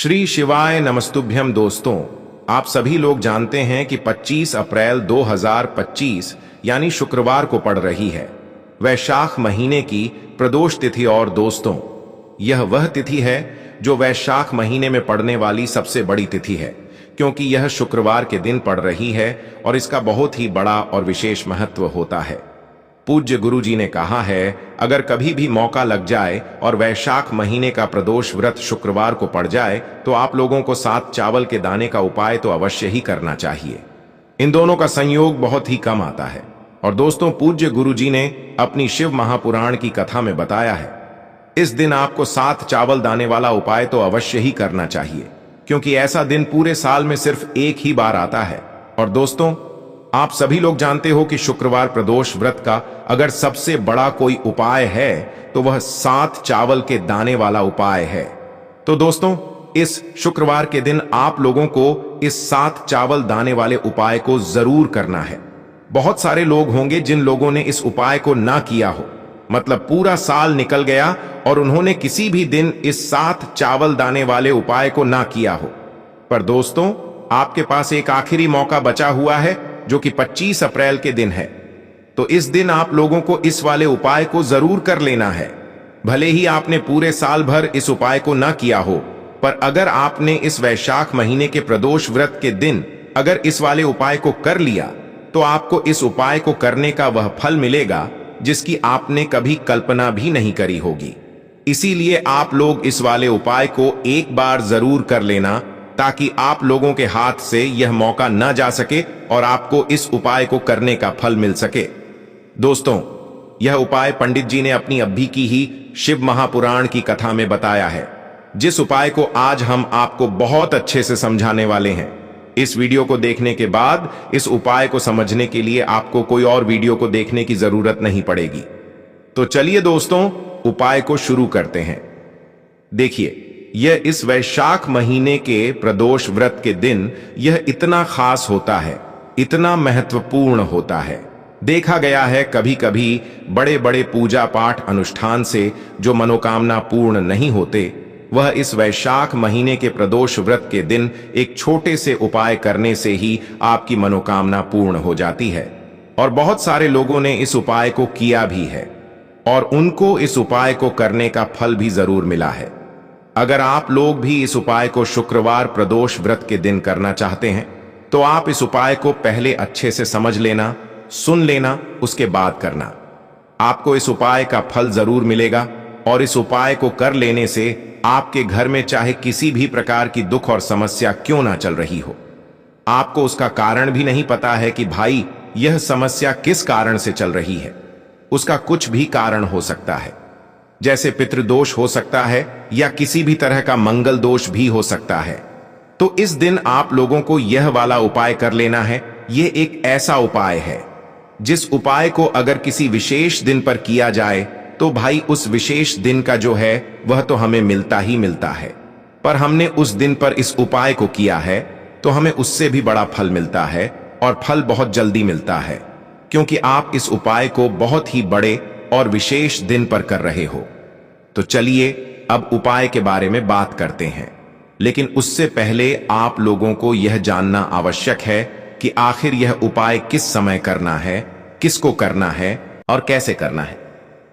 श्री शिवाय नमस्तुभ्यम। दोस्तों, आप सभी लोग जानते हैं कि 25 अप्रैल 2025 यानी शुक्रवार को पड़ रही है वैशाख महीने की प्रदोष तिथि। और दोस्तों, यह वह तिथि है जो वैशाख महीने में पड़ने वाली सबसे बड़ी तिथि है, क्योंकि यह शुक्रवार के दिन पड़ रही है और इसका बहुत ही बड़ा और विशेष महत्व होता है। पूज्य गुरु जी ने कहा है, अगर कभी भी मौका लग जाए और वैशाख महीने का प्रदोष व्रत शुक्रवार को पड़ जाए तो आप लोगों को 7 चावल के दाने का उपाय तो अवश्य ही करना चाहिए। इन दोनों का संयोग बहुत ही कम आता है। और दोस्तों, पूज्य गुरु जी ने अपनी शिव महापुराण की कथा में बताया है, इस दिन आपको 7 चावल दाने वाला उपाय तो अवश्य ही करना चाहिए, क्योंकि ऐसा दिन पूरे साल में सिर्फ एक ही बार आता है। और दोस्तों, आप सभी लोग जानते हो कि शुक्रवार प्रदोष व्रत का अगर सबसे बड़ा कोई उपाय है तो वह 7 चावल के दाने वाला उपाय है। तो दोस्तों, इस शुक्रवार के दिन आप लोगों को इस 7 चावल दाने वाले उपाय को जरूर करना है। बहुत सारे लोग होंगे जिन लोगों ने इस उपाय को ना किया हो, मतलब पूरा साल निकल गया और उन्होंने किसी भी दिन इस 7 चावल दाने वाले उपाय को ना किया हो। पर दोस्तों, आपके पास एक आखिरी मौका बचा हुआ है, जो कि 25 अप्रैल के दिन है। तो इस दिन आप लोगों को इस वाले उपाय को जरूर कर लेना है। भले ही आपने पूरे साल भर इस उपाय को ना किया हो, पर अगर आपने इस वैशाख महीने के प्रदोष व्रत के दिन अगर इस वाले उपाय को कर लिया तो आपको इस उपाय को करने का वह फल मिलेगा जिसकी आपने कभी कल्पना भी नहीं करी होगी। इसीलिए आप लोग इस वाले उपाय को एक बार जरूर कर लेना, ताकि आप लोगों के हाथ से यह मौका न जा सके और आपको इस उपाय को करने का फल मिल सके। दोस्तों, यह उपाय पंडित जी ने अपनी अभी की ही शिव महापुराण की कथा में बताया है, जिस उपाय को आज हम आपको बहुत अच्छे से समझाने वाले हैं। इस वीडियो को देखने के बाद इस उपाय को समझने के लिए आपको कोई और वीडियो को देखने की जरूरत नहीं पड़ेगी। तो चलिए दोस्तों, उपाय को शुरू करते हैं। देखिए, यह इस वैशाख महीने के प्रदोष व्रत के दिन यह इतना खास होता है, इतना महत्वपूर्ण होता है। देखा गया है कभी कभी बड़े बड़े पूजा पाठ अनुष्ठान से जो मनोकामना पूर्ण नहीं होते, वह इस वैशाख महीने के प्रदोष व्रत के दिन एक छोटे से उपाय करने से ही आपकी मनोकामना पूर्ण हो जाती है। और बहुत सारे लोगों ने इस उपाय को किया भी है और उनको इस उपाय को करने का फल भी जरूर मिला है। अगर आप लोग भी इस उपाय को शुक्रवार प्रदोष व्रत के दिन करना चाहते हैं तो आप इस उपाय को पहले अच्छे से समझ लेना, सुन लेना, उसके बाद करना। आपको इस उपाय का फल जरूर मिलेगा और इस उपाय को कर लेने से आपके घर में चाहे किसी भी प्रकार की दुख और समस्या क्यों ना चल रही हो, आपको उसका कारण भी नहीं पता है कि भाई यह समस्या किस कारण से चल रही है, उसका कुछ भी कारण हो सकता है। जैसे पितृदोष हो सकता है या किसी भी तरह का मंगल दोष भी हो सकता है। तो इस दिन आप लोगों को यह वाला उपाय कर लेना है। यह एक ऐसा उपाय है जिस उपाय को अगर किसी विशेष दिन पर किया जाए तो भाई उस विशेष दिन का जो है वह तो हमें मिलता ही मिलता है। पर हमने उस दिन पर इस उपाय को किया है तो हमें उससे भी बड़ा फल मिलता है, और फल बहुत जल्दी मिलता है, क्योंकि आप इस उपाय को बहुत ही बड़े और विशेष दिन पर कर रहे हो। तो चलिए अब उपाय के बारे में बात करते हैं, लेकिन उससे पहले आप लोगों को यह जानना आवश्यक है कि आखिर यह उपाय किस समय करना है, किसको करना है और कैसे करना है।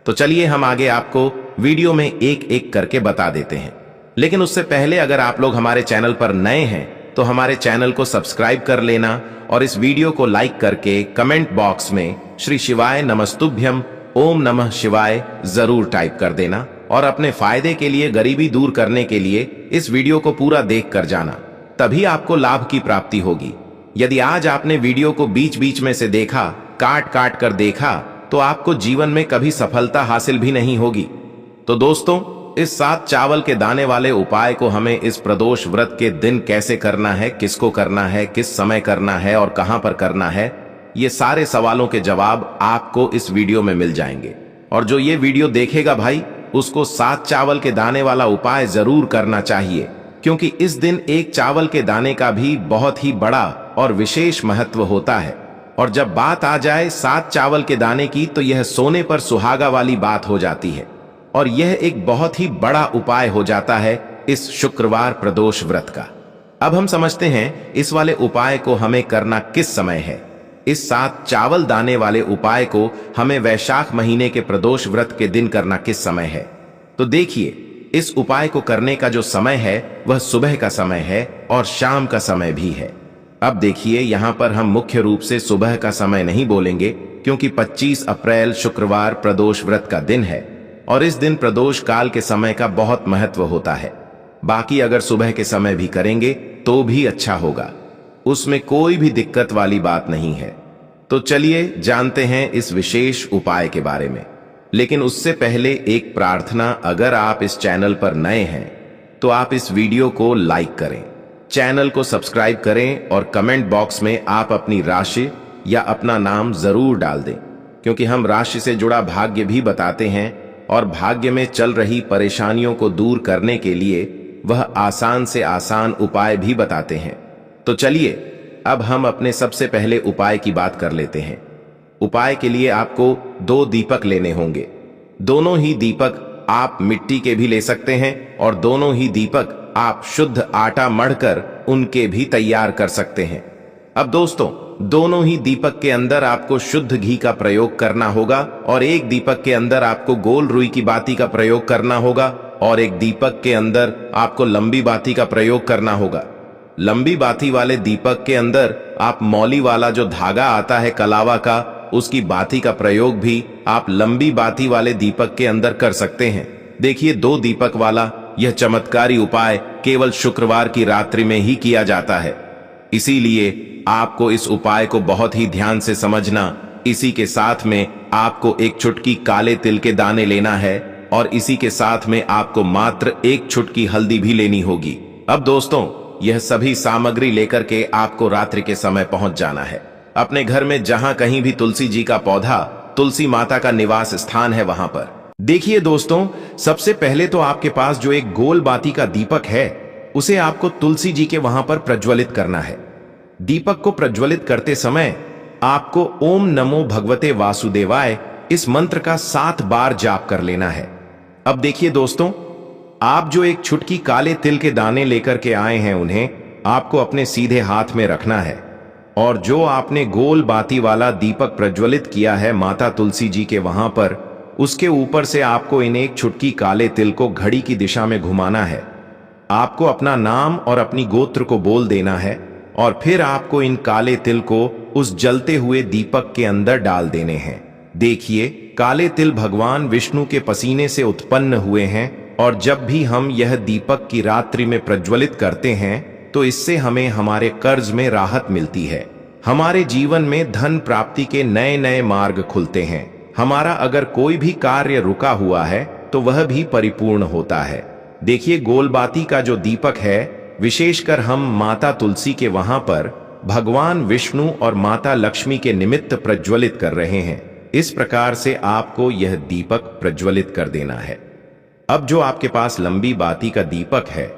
तो चलिए हम आगे आपको वीडियो में एक एक करके बता देते हैं। लेकिन उससे पहले अगर आप लोग हमारे चैनल पर नए हैं तो हमारे चैनल को सब्सक्राइब कर लेना और इस वीडियो को लाइक करके कमेंट बॉक्स में श्री शिवाय नमस्तुभ्यम ओम नमः शिवाय जरूर टाइप कर देना। और अपने फायदे के लिए, गरीबी दूर करने के लिए इस वीडियो को पूरा देख कर जाना, तभी आपको लाभ की प्राप्ति होगी। यदि आज आपने वीडियो को बीच बीच में से देखा, काट काट कर देखा, तो आपको जीवन में कभी सफलता हासिल भी नहीं होगी। तो दोस्तों, इस 7 चावल के दाने वाले उपाय को हमें इस प्रदोष व्रत के दिन कैसे करना है, किसको करना है, किस समय करना है और कहां पर करना है, ये सारे सवालों के जवाब आपको इस वीडियो में मिल जाएंगे। और जो ये वीडियो देखेगा भाई, उसको 7 चावल के दाने वाला उपाय जरूर करना चाहिए, क्योंकि इस दिन एक चावल के दाने का भी बहुत ही बड़ा और विशेष महत्व होता है। और जब बात आ जाए 7 चावल के दाने की, तो यह सोने पर सुहागा वाली बात हो जाती है और यह एक बहुत ही बड़ा उपाय हो जाता है। इस शुक्रवार प्रदोष व्रत का। अब हम समझते हैं इस वाले उपाय को हमें करना किस समय है। इस 7 चावल दाने वाले उपाय को हमें वैशाख महीने के प्रदोष व्रत के दिन करना किस समय है। तो देखिए, इस उपाय को करने का जो समय है वह सुबह का समय है और शाम का समय भी है। अब देखिए, यहां पर हम मुख्य रूप से सुबह का समय नहीं बोलेंगे, क्योंकि 25 अप्रैल शुक्रवार प्रदोष व्रत का दिन है और इस दिन प्रदोष काल के समय का बहुत महत्व होता है। बाकी अगर सुबह के समय भी करेंगे तो भी अच्छा होगा, उसमें कोई भी दिक्कत वाली बात नहीं है। तो चलिए जानते हैं इस विशेष उपाय के बारे में। लेकिन उससे पहले एक प्रार्थना, अगर आप इस चैनल पर नए हैं तो आप इस वीडियो को लाइक करें, चैनल को सब्सक्राइब करें और कमेंट बॉक्स में आप अपनी राशि या अपना नाम जरूर डाल दें, क्योंकि हम राशि से जुड़ा भाग्य भी बताते हैं और भाग्य में चल रही परेशानियों को दूर करने के लिए वह आसान से आसान उपाय भी बताते हैं। तो चलिए अब हम अपने सबसे पहले उपाय की बात कर लेते हैं। उपाय के लिए आपको 2 दीपक लेने होंगे। दोनों ही दीपक आप मिट्टी के भी ले सकते हैं और दोनों ही दीपक आप शुद्ध आटा मढ़कर उनके भी तैयार कर सकते हैं। अब दोस्तों, दोनों ही दीपक के अंदर आपको शुद्ध घी का प्रयोग करना होगा और एक दीपक के अंदर आपको गोल रुई की बाती का प्रयोग करना होगा और एक दीपक के अंदर आपको लंबी बाती का प्रयोग करना होगा। लंबी बाती वाले दीपक के अंदर आप मौली वाला जो धागा आता है कलावा का, उसकी बाती का प्रयोग भी आप लंबी बाती वाले दीपक के अंदर कर सकते हैं। देखिए, 2 दीपक वाला यह चमत्कारी उपाय केवल शुक्रवार की रात्रि में ही किया जाता है, इसीलिए आपको इस उपाय को बहुत ही ध्यान से समझना। इसी के साथ में आपको एक चुटकी काले तिल के दाने लेना है और इसी के साथ में आपको मात्र 1 चुटकी हल्दी भी लेनी होगी। अब दोस्तों, यह सभी सामग्री लेकर के आपको रात्रि के समय पहुंच जाना है। अपने घर में जहां कहीं भी तुलसी जी का पौधा, तुलसी माता का निवास स्थान है, वहां पर देखिए दोस्तों, सबसे पहले तो आपके पास जो एक गोल बाती का दीपक है उसे आपको तुलसी जी के वहां पर प्रज्वलित करना है। दीपक को प्रज्वलित करते समय आपको ओम नमो भगवते वासुदेवाय इस मंत्र का 7 बार जाप कर लेना है। अब देखिए दोस्तों, आप जो एक चुटकी काले तिल के दाने लेकर के आए हैं उन्हें आपको अपने सीधे हाथ में रखना है और जो आपने गोल बाती वाला दीपक प्रज्वलित किया है माता तुलसी जी के वहां पर, उसके ऊपर से आपको इन 1 चुटकी काले तिल को घड़ी की दिशा में घुमाना है। आपको अपना नाम और अपनी गोत्र को बोल देना है और फिर आपको इन काले तिल को उस जलते हुए दीपक के अंदर डाल देने हैं। देखिए, काले तिल भगवान विष्णु के पसीने से उत्पन्न हुए हैं और जब भी हम यह दीपक की रात्रि में प्रज्वलित करते हैं तो इससे हमें हमारे कर्ज में राहत मिलती है, हमारे जीवन में धन प्राप्ति के नए नए मार्ग खुलते हैं, हमारा अगर कोई भी कार्य रुका हुआ है तो वह भी परिपूर्ण होता है। देखिए, गोलबाती का जो दीपक है विशेषकर हम माता तुलसी के वहां पर भगवान विष्णु और माता लक्ष्मी के निमित्त प्रज्वलित कर रहे हैं। इस प्रकार से आपको यह दीपक प्रज्वलित कर देना है। अब जो आपके पास लंबी बाती का दीपक है,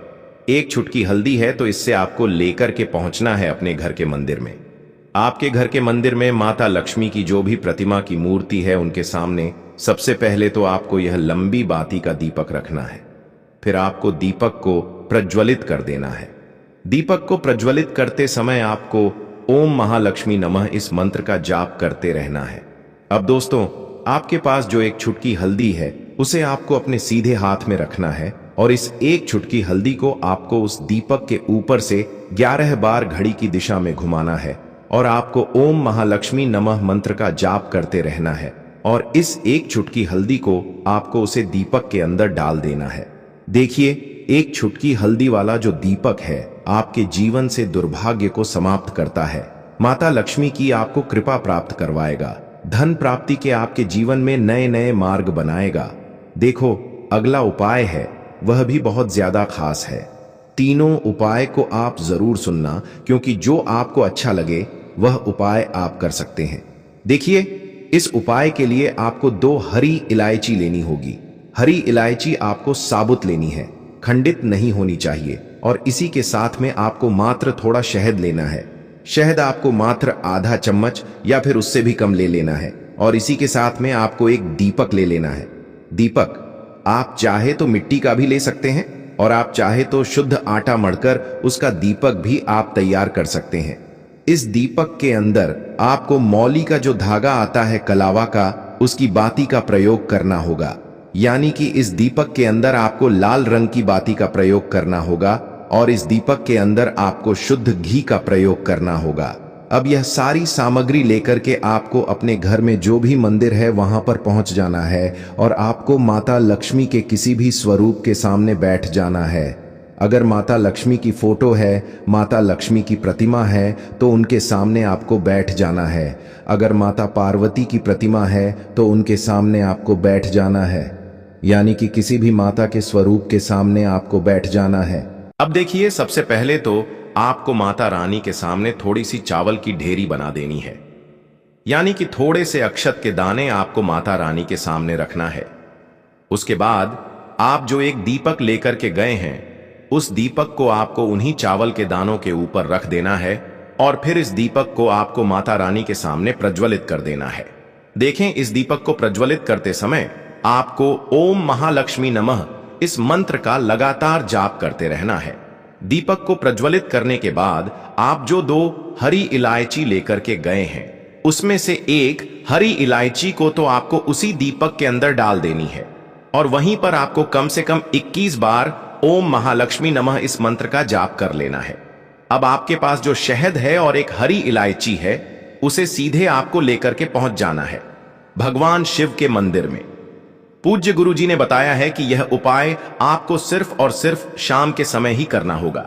1 चुटकी हल्दी है, तो इससे आपको लेकर के पहुंचना है अपने घर के मंदिर में। आपके घर के मंदिर में माता लक्ष्मी की जो भी प्रतिमा की मूर्ति है उनके सामने सबसे पहले तो आपको यह लंबी बाती का दीपक रखना है। फिर आपको दीपक को प्रज्वलित कर देना है। दीपक को प्रज्वलित करते समय आपको ओम महालक्ष्मी नमः इस मंत्र का जाप करते रहना है। अब दोस्तों, आपके पास जो 1 चुटकी हल्दी है उसे आपको अपने सीधे हाथ में रखना है और इस 1 चुटकी हल्दी को आपको उस दीपक के ऊपर से 11 बार घड़ी की दिशा में घुमाना है और आपको ओम महालक्ष्मी नमः मंत्र का जाप करते रहना है और इस 1 चुटकी हल्दी को आपको उसे दीपक के अंदर डाल देना है। देखिए, 1 चुटकी हल्दी वाला जो दीपक है आपके जीवन से दुर्भाग्य को समाप्त करता है, माता लक्ष्मी की आपको कृपा प्राप्त करवाएगा, धन प्राप्ति के आपके जीवन में नए नए मार्ग बनाएगा। देखो, अगला उपाय है वह भी बहुत ज्यादा खास है। तीनों उपाय को आप जरूर सुनना, क्योंकि जो आपको अच्छा लगे वह उपाय आप कर सकते हैं। देखिए, इस उपाय के लिए आपको 2 हरी इलायची लेनी होगी। हरी इलायची आपको साबुत लेनी है, खंडित नहीं होनी चाहिए और इसी के साथ में आपको मात्र थोड़ा शहद लेना है। शहद आपको मात्र आधा चम्मच या फिर उससे भी कम ले लेना है और इसी के साथ में आपको एक दीपक ले लेना है। दीपक आप चाहे तो मिट्टी का भी ले सकते हैं और आप चाहे तो शुद्ध आटा मढ़कर उसका दीपक भी आप तैयार कर सकते हैं। इस दीपक के अंदर आपको मौली का जो धागा आता है कलावा का, उसकी बाती का प्रयोग करना होगा। यानी कि इस दीपक के अंदर आपको लाल रंग की बाती का प्रयोग करना होगा और इस दीपक के अंदर आपको शुद्ध घी का प्रयोग करना होगा। अब यह सारी सामग्री लेकर के आपको अपने घर में जो भी मंदिर है वहां पर पहुंच जाना है और आपको माता लक्ष्मी के किसी भी स्वरूप के सामने बैठ जाना है। अगर माता लक्ष्मी की फोटो है, माता लक्ष्मी की प्रतिमा है, तो उनके सामने आपको बैठ जाना है। अगर माता पार्वती की प्रतिमा है तो उनके सामने आपको बैठ जाना है। यानी कि किसी भी माता के स्वरूप के सामने आपको बैठ जाना है। अब देखिए, सबसे पहले तो आपको माता रानी के सामने थोड़ी सी चावल की ढेरी बना देनी है। यानी कि थोड़े से अक्षत के दाने आपको माता रानी के सामने रखना है। उसके बाद आप जो एक दीपक लेकर के गए हैं, उस दीपक को आपको उन्हीं चावल के दानों के ऊपर रख देना है और फिर इस दीपक को आपको माता रानी के सामने प्रज्वलित कर देना है। देखें, इस दीपक को प्रज्वलित करते समय आपको ओम महालक्ष्मी नमः इस मंत्र का लगातार जाप करते रहना है। दीपक को प्रज्वलित करने के बाद आप जो 2 हरी इलायची लेकर के गए हैं, उसमें से एक हरी इलायची को तो आपको उसी दीपक के अंदर डाल देनी है और वहीं पर आपको कम से कम 21 बार ओम महालक्ष्मी नमः इस मंत्र का जाप कर लेना है। अब आपके पास जो शहद है और एक हरी इलायची है, उसे सीधे आपको लेकर के पहुंच जाना है भगवान शिव के मंदिर में। पूज्य गुरु जी ने बताया है कि यह उपाय आपको सिर्फ और सिर्फ शाम के समय ही करना होगा।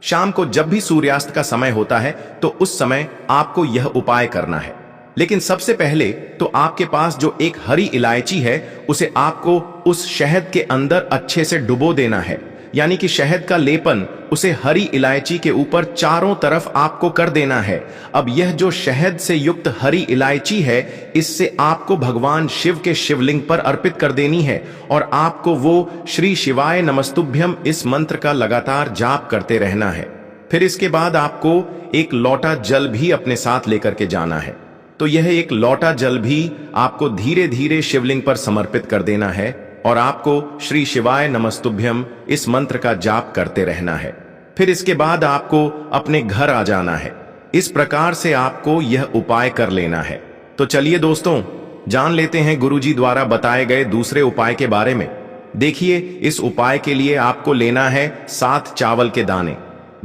शाम को जब भी सूर्यास्त का समय होता है तो उस समय आपको यह उपाय करना है। लेकिन सबसे पहले तो आपके पास जो एक हरी इलायची है, उसे आपको उस शहद के अंदर अच्छे से डुबो देना है। यानी कि शहद का लेपन उसे हरी इलायची के ऊपर चारों तरफ आपको कर देना है। अब यह जो शहद से युक्त हरी इलायची है, इससे आपको भगवान शिव के शिवलिंग पर अर्पित कर देनी है और आपको वो श्री शिवाय नमस्तुभ्यम इस मंत्र का लगातार जाप करते रहना है। फिर इसके बाद आपको एक लोटा जल भी अपने साथ लेकर के जाना है। तो यह एक लोटा जल भी आपको धीरे धीरे शिवलिंग पर समर्पित कर देना है और आपको श्री शिवाय नमस्तुभ्यम इस मंत्र का जाप करते रहना है। फिर इसके बाद आपको अपने घर आ जाना है। इस प्रकार से आपको यह उपाय कर लेना है। तो चलिए दोस्तों, जान लेते हैं गुरुजी द्वारा बताए गए दूसरे उपाय के बारे में। देखिए, इस उपाय के लिए आपको लेना है 7 चावल के दाने।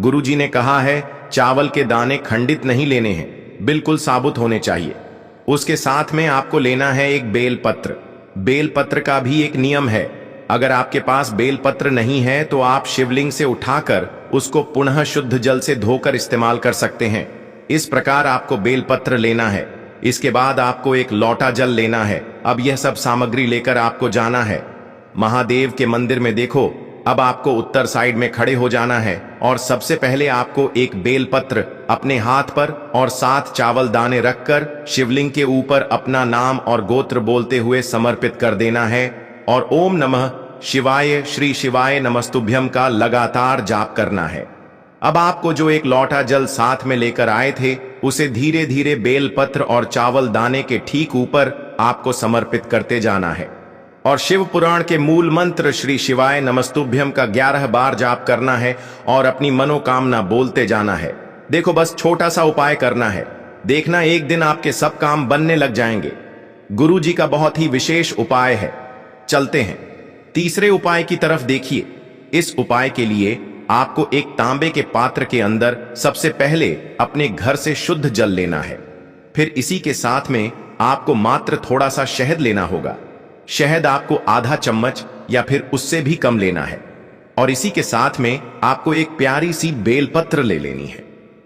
गुरुजी ने कहा है चावल के दाने खंडित नहीं लेने हैं, बिल्कुल साबुत होने चाहिए। उसके साथ में आपको लेना है एक बेलपत्र। बेलपत्र का भी एक नियम है, अगर आपके पास बेलपत्र नहीं है तो आप शिवलिंग से उठाकर उसको पुनः शुद्ध जल से धोकर इस्तेमाल कर सकते हैं। इस प्रकार आपको बेलपत्र लेना है। इसके बाद आपको एक लोटा जल लेना है। अब यह सब सामग्री लेकर आपको जाना है महादेव के मंदिर में। देखो, अब आपको उत्तर साइड में खड़े हो जाना है और सबसे पहले आपको एक बेलपत्र अपने हाथ पर और 7 चावल दाने रखकर शिवलिंग के ऊपर अपना नाम और गोत्र बोलते हुए समर्पित कर देना है और ओम नमः शिवाय श्री शिवाय नमस्तुभ्यम का लगातार जाप करना है। अब आपको जो एक लोटा जल साथ में लेकर आए थे, उसे धीरे धीरे बेलपत्र और चावल दाने के ठीक ऊपर आपको समर्पित करते जाना है और शिव पुराण के मूल मंत्र श्री शिवाय नमस्तुभ्यम का 11 बार जाप करना है और अपनी मनोकामना बोलते जाना है। देखो, बस छोटा सा उपाय करना है, देखना एक दिन आपके सब काम बनने लग जाएंगे। गुरु जी का बहुत ही विशेष उपाय है। चलते हैं तीसरे उपाय की तरफ। देखिए, इस उपाय के लिए आपको एक तांबे के पात्र के अंदर सबसे पहले अपने घर से शुद्ध जल लेना है। फिर इसी के साथ में आपको मात्र थोड़ा सा शहद लेना होगा। शहद आपको आधा चम्मच या फिर उससे भी कम लेना है और इसी के साथ में आपको एक प्यारी सी बेलपत्र ले लेनी है।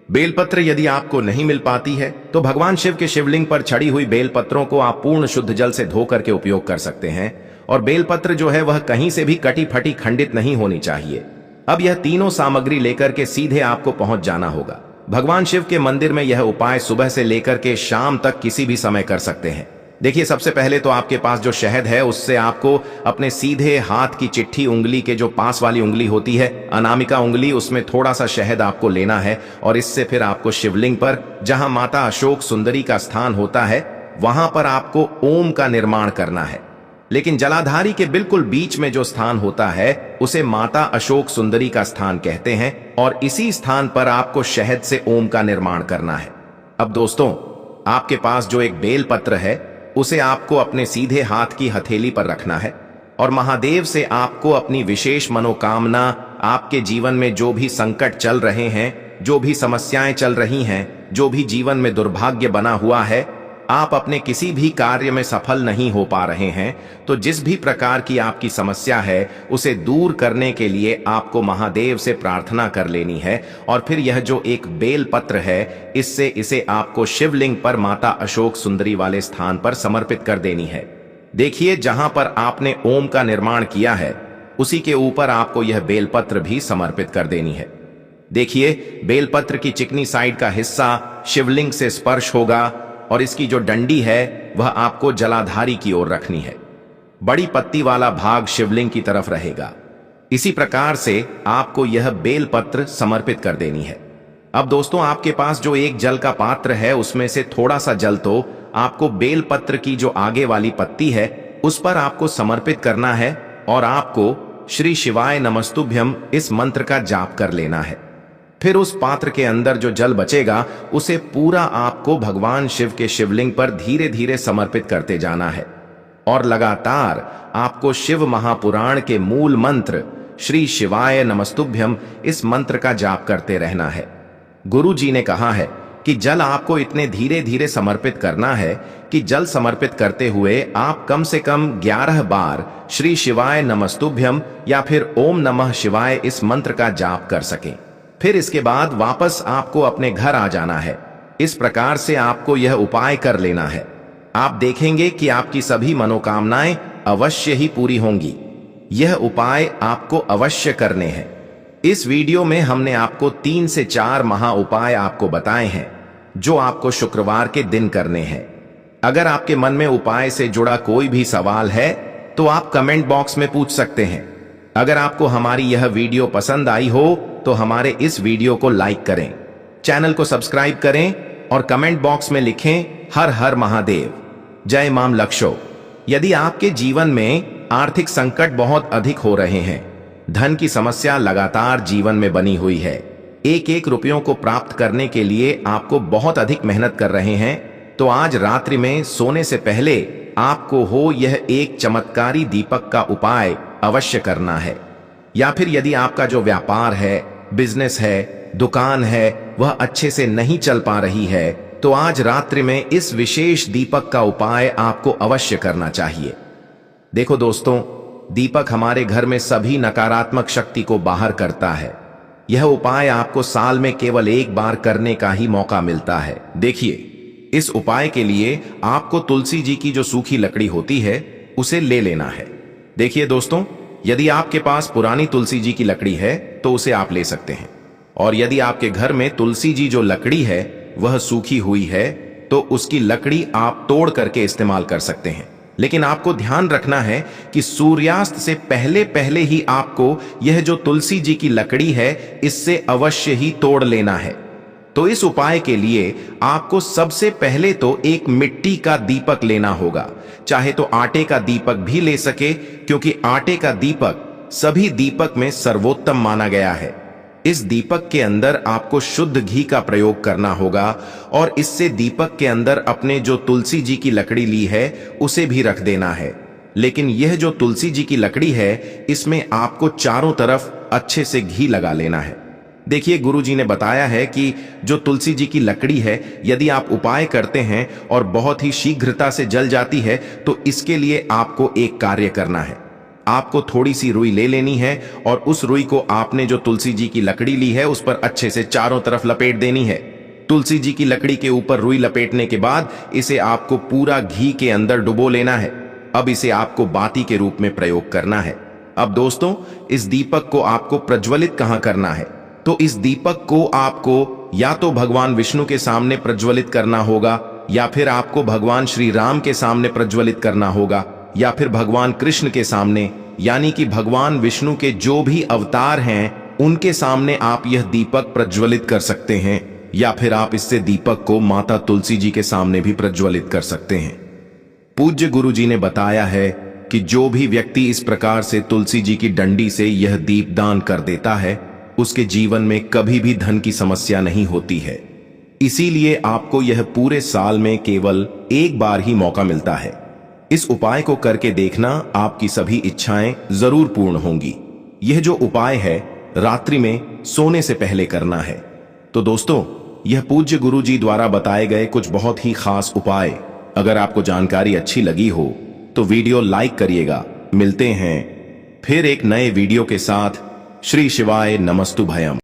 बेलपत्र यदि आपको नहीं मिल पाती है तो भगवान शिव के शिवलिंग पर छड़ी हुई बेलपत्रों को आप पूर्ण शुद्ध जल से धो करके उपयोग कर सकते हैं और बेलपत्र जो है वह कहीं से भी कटी फटी खंडित नहीं होनी चाहिए। अब यह तीनों सामग्री लेकर के सीधे आपको पहुंच जाना होगा भगवान शिव के मंदिर में। यह उपाय सुबह से लेकर के शाम तक किसी भी समय कर सकते हैं। देखिए, सबसे पहले तो आपके पास जो शहद है उससे आपको अपने सीधे हाथ की चिट्ठी उंगली के जो पास वाली उंगली होती है, अनामिका उंगली, उसमें थोड़ा सा शहद आपको लेना है और इससे फिर आपको शिवलिंग पर, जहां माता अशोक सुंदरी का स्थान होता है, वहां पर आपको ओम का निर्माण करना है। लेकिन जलाधारी के बिल्कुल बीच में जो स्थान होता है उसे माता अशोक सुंदरी का स्थान कहते हैं और इसी स्थान पर आपको शहद से ओम का निर्माण करना है। अब दोस्तों, आपके पास जो एक बेल पत्र है उसे आपको अपने सीधे हाथ की हथेली पर रखना है और महादेव से आपको अपनी विशेष मनोकामना, आपके जीवन में जो भी संकट चल रहे हैं, जो भी समस्याएं चल रही हैं, जो भी जीवन में दुर्भाग्य बना हुआ है, आप अपने किसी भी कार्य में सफल नहीं हो पा रहे हैं, तो जिस भी प्रकार की आपकी समस्या है उसे दूर करने के लिए आपको महादेव से प्रार्थना कर लेनी है। और फिर यह जो एक बेल पत्र है, इससे इसे आपको शिवलिंग पर माता अशोक सुंदरी वाले स्थान पर समर्पित कर देनी है। देखिए, जहां पर आपने ओम का निर्माण किया है उसी के ऊपर आपको यह बेलपत्र भी समर्पित कर देनी है। देखिए, बेलपत्र की चिकनी साइड का हिस्सा शिवलिंग से स्पर्श होगा और इसकी जो डंडी है वह आपको जलाधारी की ओर रखनी है। बड़ी पत्ती वाला भाग शिवलिंग की तरफ रहेगा। इसी प्रकार से आपको यह बेलपत्र समर्पित कर देनी है। अब दोस्तों, आपके पास जो एक जल का पात्र है उसमें से थोड़ा सा जल तो आपको बेलपत्र की जो आगे वाली पत्ती है उस पर आपको समर्पित करना है और आपको श्री शिवाय नमस्तुभ्यम इस मंत्र का जाप कर लेना है। फिर उस पात्र के अंदर जो जल बचेगा उसे पूरा आपको भगवान शिव के शिवलिंग पर धीरे धीरे समर्पित करते जाना है और लगातार आपको शिव महापुराण के मूल मंत्र श्री शिवाय नमस्तुभ्यम इस मंत्र का जाप करते रहना है। गुरु जी ने कहा है कि जल आपको इतने धीरे धीरे समर्पित करना है कि जल समर्पित करते हुए आप कम से कम 11 बार श्री शिवाय नमस्तुभ्यम या फिर ओम नमः शिवाय इस मंत्र का जाप कर सकें। फिर इसके बाद वापस आपको अपने घर आ जाना है। इस प्रकार से आपको यह उपाय कर लेना है। आप देखेंगे कि आपकी सभी मनोकामनाएं अवश्य ही पूरी होंगी। यह उपाय आपको अवश्य करने हैं। इस वीडियो में हमने आपको 3 से 4 महा उपाय आपको बताए हैं जो आपको शुक्रवार के दिन करने हैं। अगर आपके मन में उपाय से जुड़ा कोई भी सवाल है तो आप कमेंट बॉक्स में पूछ सकते हैं। अगर आपको हमारी यह वीडियो पसंद आई हो तो हमारे इस वीडियो को लाइक करें, चैनल को सब्सक्राइब करें और कमेंट बॉक्स में लिखें हर हर महादेव, जय मां लक्ष्यो। यदि आपके जीवन में आर्थिक संकट बहुत अधिक हो रहे हैं, धन की समस्या लगातार जीवन में बनी हुई है, एक एक रुपयों को प्राप्त करने के लिए आपको बहुत अधिक मेहनत कर रहे हैं, तो आज रात्रि में सोने से पहले आपको हो यह एक चमत्कारी दीपक का उपाय अवश्य करना है। या फिर यदि आपका जो व्यापार है, बिजनेस है, दुकान है, वह अच्छे से नहीं चल पा रही है, तो आज रात्रि में इस विशेष दीपक का उपाय आपको अवश्य करना चाहिए। देखो दोस्तों, दीपक हमारे घर में सभी नकारात्मक शक्ति को बाहर करता है। यह उपाय आपको साल में केवल एक बार करने का ही मौका मिलता है। देखिए, इस उपाय के लिए आपको तुलसी जी की जो सूखी लकड़ी होती है उसे ले लेना है। देखिए दोस्तों, यदि आपके पास पुरानी तुलसी जी की लकड़ी है तो उसे आप ले सकते हैं, और यदि आपके घर में तुलसी जी जो लकड़ी है वह सूखी हुई है तो उसकी लकड़ी आप तोड़ करके इस्तेमाल कर सकते हैं। लेकिन आपको ध्यान रखना है कि सूर्यास्त से पहले पहले ही आपको यह जो तुलसी जी की लकड़ी है इससे अवश्य ही तोड़ लेना है। तो इस उपाय के लिए आपको सबसे पहले तो एक मिट्टी का दीपक लेना होगा, चाहे तो आटे का दीपक भी ले सके, क्योंकि आटे का दीपक सभी दीपक में सर्वोत्तम माना गया है। इस दीपक के अंदर आपको शुद्ध घी का प्रयोग करना होगा और इससे दीपक के अंदर अपने जो तुलसी जी की लकड़ी ली है उसे भी रख देना है। लेकिन यह जो तुलसी जी की लकड़ी है इसमें आपको चारों तरफ अच्छे से घी लगा लेना है। देखिए, गुरु जी ने बताया है कि जो तुलसी जी की लकड़ी है यदि आप उपाय करते हैं और बहुत ही शीघ्रता से जल जाती है तो इसके लिए आपको एक कार्य करना है। आपको थोड़ी सी रुई ले लेनी है और उस रुई को आपने जो तुलसी जी की लकड़ी ली है उस पर अच्छे से चारों तरफ लपेट देनी है। तुलसी जी की लकड़ी के ऊपर रुई लपेटने के बाद इसे आपको पूरा घी के अंदर डुबो लेना है। अब इसे आपको बाती के रूप में प्रयोग करना है। अब दोस्तों, इस दीपक को आपको प्रज्वलित कहां करना है? तो इस दीपक को आपको या तो भगवान विष्णु के सामने प्रज्वलित करना होगा, या फिर आपको भगवान श्री राम के सामने प्रज्वलित करना होगा, या फिर भगवान कृष्ण के सामने, यानी कि भगवान विष्णु के जो भी अवतार हैं उनके सामने आप यह दीपक प्रज्वलित कर सकते हैं, या फिर आप इससे दीपक को माता तुलसी जी के सामने भी प्रज्वलित कर सकते हैं। पूज्य गुरु जी ने बताया है कि जो भी व्यक्ति इस प्रकार से तुलसी जी की डंडी से यह दीप दान कर देता है, उसके जीवन में कभी भी धन की समस्या नहीं होती है। इसीलिए आपको यह पूरे साल में केवल एक बार ही मौका मिलता है। इस उपाय को करके देखना, आपकी सभी इच्छाएं जरूर पूर्ण होंगी। यह जो उपाय है रात्रि में सोने से पहले करना है। तो दोस्तों, यह पूज्य गुरु जी द्वारा बताए गए कुछ बहुत ही खास उपाय। अगर आपको जानकारी अच्छी लगी हो तो वीडियो लाइक करिएगा। मिलते हैं फिर एक नए वीडियो के साथ। श्री शिवाय नमस्तु भयम।